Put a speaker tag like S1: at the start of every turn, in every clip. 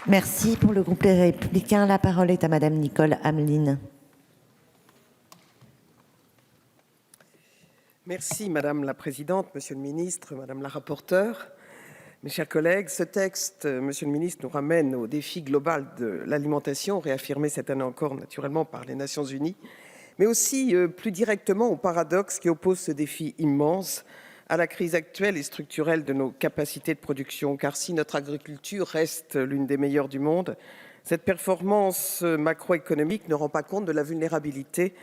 S1: Merci. Pour le groupe Les Républicains, la parole est à Madame Nicole Ameline.
S2: Merci Madame la Présidente, Monsieur le Ministre, Madame la Rapporteure. Mes chers collègues, ce texte, Monsieur le Ministre, nous ramène au défi global de l'alimentation, réaffirmé cette année encore naturellement par les Nations Unies, mais aussi plus directement au paradoxe qui oppose ce défi immense à la crise actuelle et structurelle de nos capacités de production. Car si notre agriculture reste l'une des meilleures du monde, cette performance macroéconomique ne rend pas compte de la vulnérabilité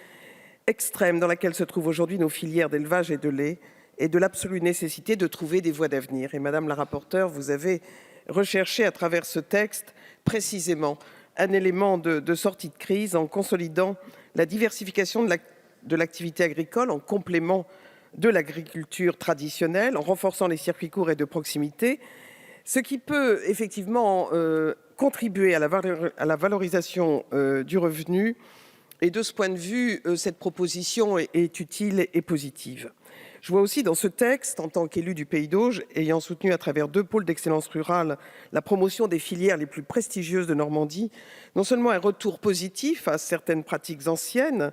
S2: extrême dans laquelle se trouvent aujourd'hui nos filières d'élevage et de lait et de l'absolue nécessité de trouver des voies d'avenir. Et Madame la rapporteure, vous avez recherché à travers ce texte précisément un élément de sortie de crise en consolidant la diversification de l'activité agricole en complément de l'agriculture traditionnelle, en renforçant les circuits courts et de proximité, ce qui peut effectivement contribuer à la valorisation du revenu. Et de ce point de vue, cette proposition est utile et positive. Je vois aussi dans ce texte, en tant qu'élu du Pays d'Auge, ayant soutenu à travers 2 pôles d'excellence rurale la promotion des filières les plus prestigieuses de Normandie, non seulement un retour positif à certaines pratiques anciennes,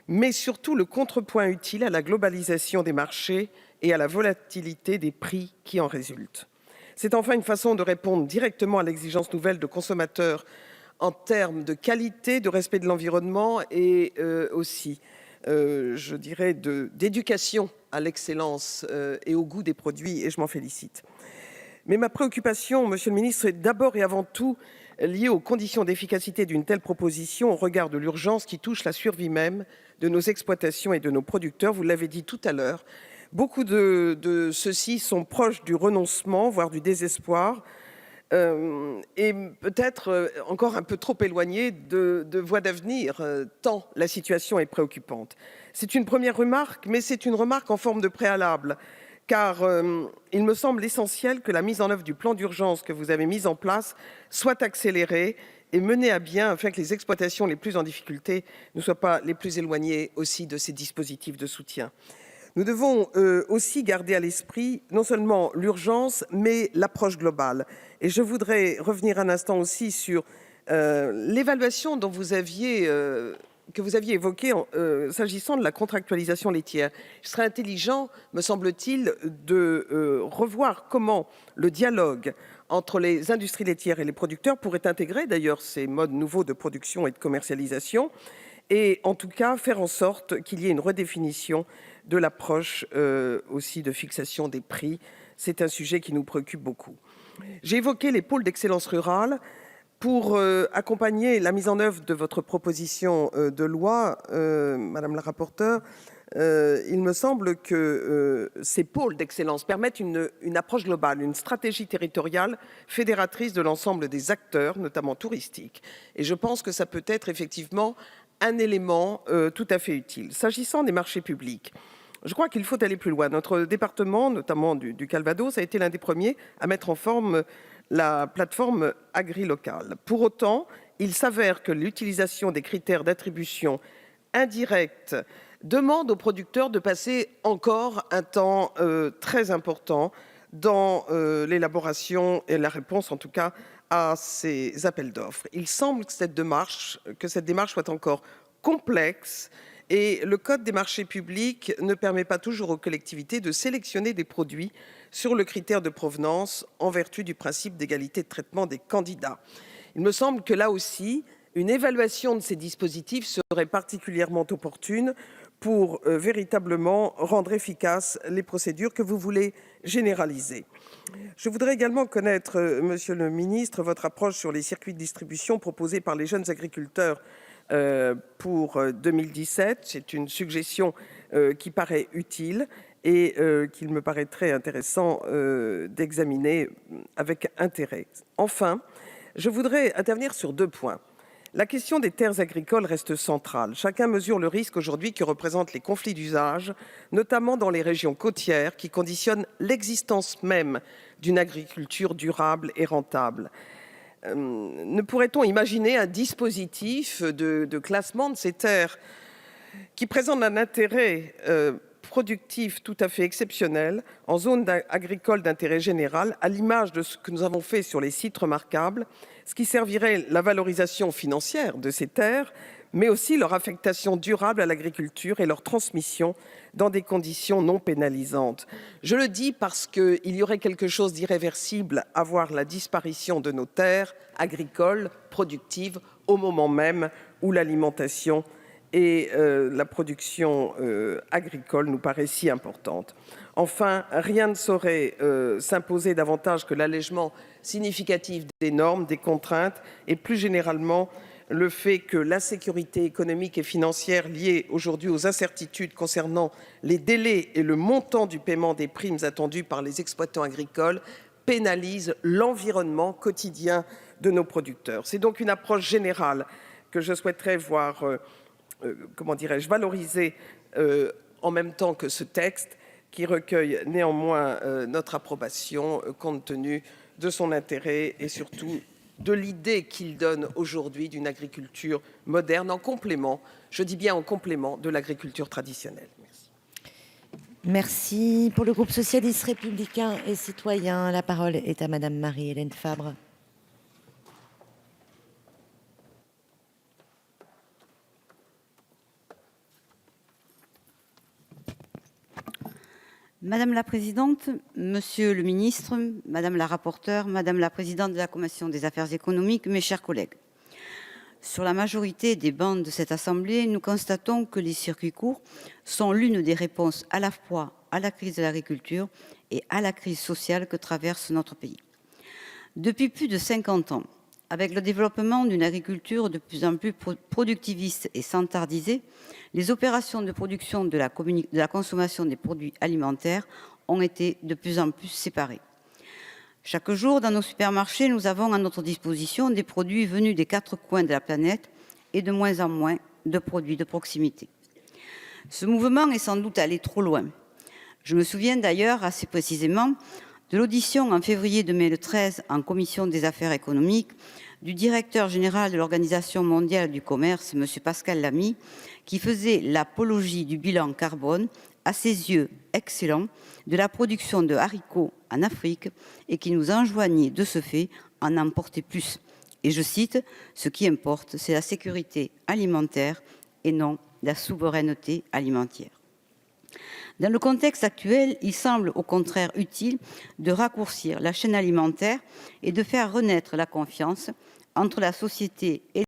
S2: mais surtout le contrepoint utile à la globalisation des marchés et à la volatilité des prix qui en résultent. C'est enfin une façon de répondre directement à l'exigence nouvelle de consommateurs en termes de qualité, de respect de l'environnement et aussi, je dirais, d'éducation à l'excellence et au goût des produits, et je m'en félicite. Mais ma préoccupation, Monsieur le Ministre, est d'abord et avant tout liée aux conditions d'efficacité d'une telle proposition au regard de l'urgence qui touche la survie même de nos exploitations et de nos producteurs. Vous l'avez dit tout à l'heure, beaucoup de ceux-ci sont proches du renoncement, voire du désespoir, et peut-être encore un peu trop éloigné de voies d'avenir, tant la situation est préoccupante. C'est une première remarque, mais c'est une remarque en forme de préalable, car il me semble essentiel que la mise en œuvre du plan d'urgence que vous avez mis en place soit accélérée et menée à bien afin que les exploitations les plus en difficulté ne soient pas les plus éloignées aussi de ces dispositifs de soutien. Nous devons aussi garder à l'esprit non seulement l'urgence, mais l'approche globale. Et je voudrais revenir un instant aussi sur l'évaluation que vous aviez évoquée s'agissant de la contractualisation laitière. Il serait intelligent, me semble-t-il, de revoir comment le dialogue entre les industries laitières et les producteurs pourrait intégrer d'ailleurs ces modes nouveaux de production et de commercialisation, et en tout cas faire en sorte qu'il y ait une redéfinition de l'approche aussi de fixation des prix. C'est un sujet qui nous préoccupe beaucoup. J'ai évoqué les pôles d'excellence rurale pour accompagner la mise en œuvre de votre proposition de loi, Madame la rapporteure. Il me semble que ces pôles d'excellence permettent une approche globale, une stratégie territoriale fédératrice de l'ensemble des acteurs, notamment touristiques. Et je pense que ça peut être effectivement un élément tout à fait utile. S'agissant des marchés publics, je crois qu'il faut aller plus loin. Notre département, notamment du Calvados, a été l'un des premiers à mettre en forme la plateforme agri-locale. Pour autant, il s'avère que l'utilisation des critères d'attribution indirecte demande aux producteurs de passer encore un temps très important dans l'élaboration et la réponse, en tout cas, à ces appels d'offres. Il semble que cette démarche soit encore complexe et le Code des marchés publics ne permet pas toujours aux collectivités de sélectionner des produits sur le critère de provenance en vertu du principe d'égalité de traitement des candidats. Il me semble que là aussi, une évaluation de ces dispositifs serait particulièrement opportune pour véritablement rendre efficaces les procédures que vous voulez généraliser. Je voudrais également connaître, Monsieur le Ministre, votre approche sur les circuits de distribution proposés par les jeunes agriculteurs pour 2017. C'est une suggestion qui paraît utile et qu'il me paraîtrait intéressant d'examiner avec intérêt. Enfin, je voudrais intervenir sur 2 points. La question des terres agricoles reste centrale. Chacun mesure le risque aujourd'hui que représentent les conflits d'usage, notamment dans les régions côtières, qui conditionnent l'existence même d'une agriculture durable et rentable. Ne pourrait-on imaginer un dispositif de classement de ces terres qui présentent un intérêt productif tout à fait exceptionnel en zone agricole d'intérêt général, à l'image de ce que nous avons fait sur les sites remarquables, ce qui servirait la valorisation financière de ces terres, mais aussi leur affectation durable à l'agriculture et leur transmission dans des conditions non pénalisantes. Je le dis parce qu'il y aurait quelque chose d'irréversible à voir la disparition de nos terres agricoles productives au moment même où l'alimentation et la production agricole nous paraît si importante. Enfin, rien ne saurait s'imposer davantage que l'allègement significatif des normes, des contraintes et plus généralement le fait que l'insécurité économique et financière liée aujourd'hui aux incertitudes concernant les délais et le montant du paiement des primes attendues par les exploitants agricoles pénalise l'environnement quotidien de nos producteurs. C'est donc une approche générale que je souhaiterais voir valoriser en même temps que ce texte qui recueille néanmoins notre approbation compte tenu de son intérêt et surtout de l'idée qu'il donne aujourd'hui d'une agriculture moderne en complément, je dis bien en complément, de l'agriculture traditionnelle. Merci.
S1: Merci. Pour le groupe socialiste, républicain et citoyen, la parole est à Madame Marie-Hélène Fabre.
S3: Madame la présidente, monsieur le ministre, madame la rapporteure, madame la présidente de la commission des affaires économiques, mes chers collègues. Sur la majorité des bancs de cette assemblée, nous constatons que les circuits courts sont l'une des réponses à la fois à la crise de l'agriculture et à la crise sociale que traverse notre pays. Depuis plus de 50 ans, avec le développement d'une agriculture de plus en plus productiviste et standardisée, les opérations de production de la consommation des produits alimentaires ont été de plus en plus séparées. Chaque jour, dans nos supermarchés, nous avons à notre disposition des produits venus des 4 coins de la planète et de moins en moins de produits de proximité. Ce mouvement est sans doute allé trop loin. Je me souviens d'ailleurs assez précisément de l'audition en février 2013 en commission des affaires économiques du directeur général de l'Organisation mondiale du commerce, M. Pascal Lamy, qui faisait l'apologie du bilan carbone, à ses yeux excellent, de la production de haricots en Afrique et qui nous enjoignait de ce fait à en importer plus. Et je cite, « Ce qui importe, c'est la sécurité alimentaire et non la souveraineté alimentaire ». Dans le contexte actuel, il semble au contraire utile de raccourcir la chaîne alimentaire et de faire renaître la confiance entre la société et